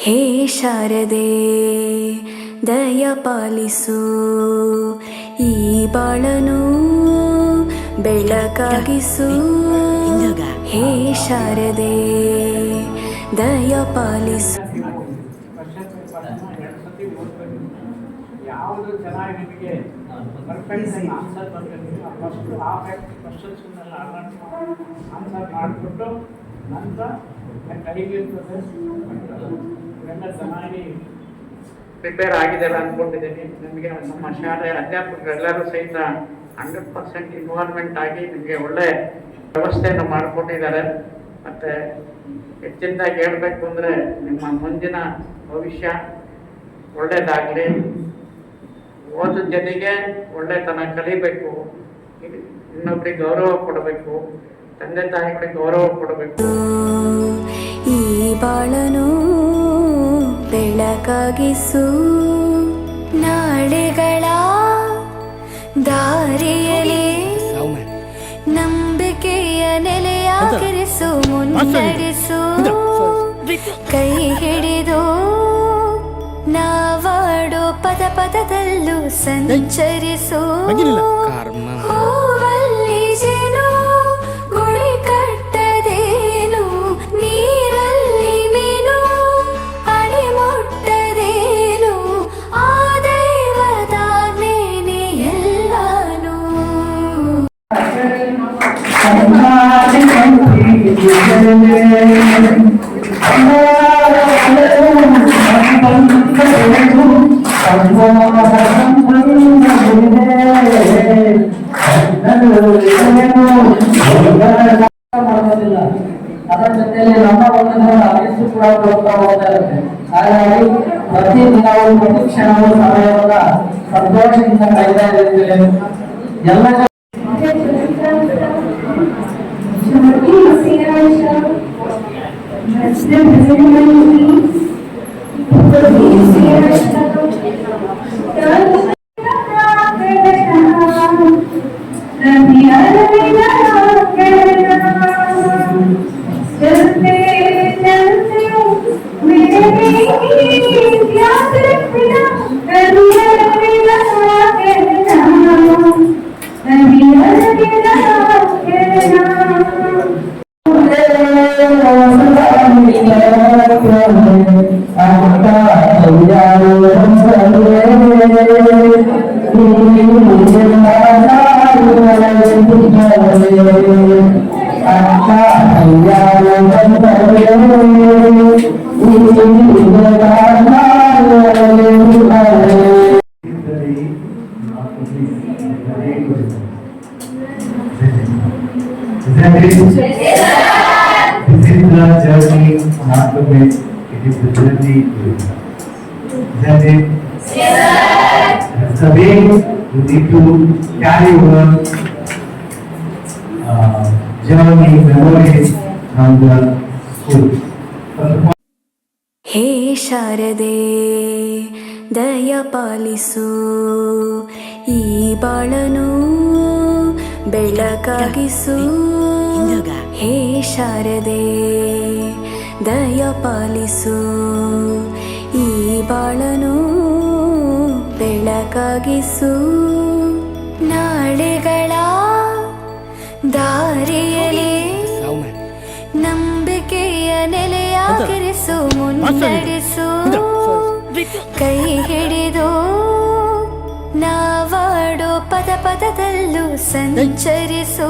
ಹೇ ಶಾರದೆ ದಯ ಪಾಲಿಸು, ಈ ಬಾಳನು ಬೆಳಕಾಗಿಸು. ಹೇ ಶಾರದೆ ದಯ ಪಾಲಿಸು. ಯಾವುದು ಚೆನ್ನಾಗಿ ನಿಮಗೆ ಪರ್ಫೆಕ್ಟ್ ಆನ್ಸರ್ ಬರಬೇಕು. ಫಸ್ಟ್ ಆ ಕ್ವಶನ್ಸ್ನೆಲ್ಲ ಆನ್ಸರ್ ಮಾಡಿಬಿಟ್ಟು ನಂತರ ಕೈಗೆ ಇವೆಲ್ಲ ಚೆನ್ನಾಗಿ ಪ್ರಿಪೇರ್ ಆಗಿದೆಲ್ಲ ಅಂದ್ಕೊಂಡಿದ್ದೀನಿ. ನಿಮಗೆ ನಮ್ಮ ಶಾಲೆ ಅಧ್ಯಾಪಕರೆಲ್ಲರೂ ಸಹಿತ 100% ಇನ್ವಾಲ್ವ್ಮೆಂಟ್ ಆಗಿ ನಿಮಗೆ ಒಳ್ಳೆ ವ್ಯವಸ್ಥೆಯನ್ನು ಮಾಡಿಕೊಟ್ಟಿದ್ದಾರೆ. ಮತ್ತು ಹೆಚ್ಚಿನದಾಗಿ ಹೇಳಬೇಕು ಅಂದರೆ ನಿಮ್ಮ ಮುಂದಿನ ಭವಿಷ್ಯ ಒಳ್ಳೆಯದಾಗಲಿ. ಓದೋದ ಜೊತೆಗೆ ಒಳ್ಳೆತನ ಕಲಿಬೇಕು, ಇನ್ನೊಬ್ಬರಿಗೆ ಗೌರವ ಕೊಡಬೇಕು, ತಂದೆ ತಾಯಿಗಳಿಗೆ ಗೌರವ ಕೊಡಬೇಕು. ಈ ಬಾಳನು ಬೆಳಕಾಗಿಸು, ನಾಳೆಗಳ ದಾರಿಯಲ್ಲಿ ನಂಬಿಕೆಯ ನೆಲೆಯಾಗಿರಿಸು, ಮುನ್ನಡೆಸು. ಕೈ ಹಿಡಿದು ನಾವಾಡೋ ಪದ ಪದದಲ್ಲೂ ಸಂಚರಿಸು. ಹೂವಲ್ಲಿ ಜೇನು ಗುಳಿ ಕಟ್ಟದೇನು, ನೀರಲ್ಲಿ ಮೀನು ಅಡಿ ಮುಟ್ಟದೇನು, ಆ ದೈವದಾಜ್ಞೆನೇ ಎಲ್ಲಾನು. ಅದರ ಜೊತೆಯಲ್ಲಿ ನಮ್ಮ ಒಂದು ಆಯಸ್ಸು ಕೂಡ ಹೋಗ್ತಾ ಇರುತ್ತೆ. ಹಾಗಾಗಿ ಪ್ರತಿದಿನ ಪ್ರತಿ ಕ್ಷಣವೂ ಸಮಯವನ್ನ ಸಂತೋಷದಿಂದ ಕಳೆದ ಇರುತ್ತೇವೆ. ಎಲ್ಲ journey not to make, it is the journey to it. Isn't it? Yes, that's the way you need to carry over journey, memories from the school. ಹೇ ಶಾರದೆ ದಯ ಪಾಲಿಸು, ಈ ಬಾಳನು ಬೆಳಕಾಗಿಸು. ಹೇ ಶಾರದೆ ದಯ ಪಾಲಿಸು, ಈ ಬಾಳನು ಬೆಳಕಾಗಿಸು. ನಾಳೆಗಳ ದಾರಿಯಲ್ಲಿ ನಂಬಿಕೆಯ ನೆಲೆಯಾಗಿರಿಸು, ಮುನ್ನಡೆಸು. ಕೈ ಹಿಡಿದು ನಾವಾಡೋ ಪದ ಪದದಲ್ಲೂ ಸಂಚರಿಸು.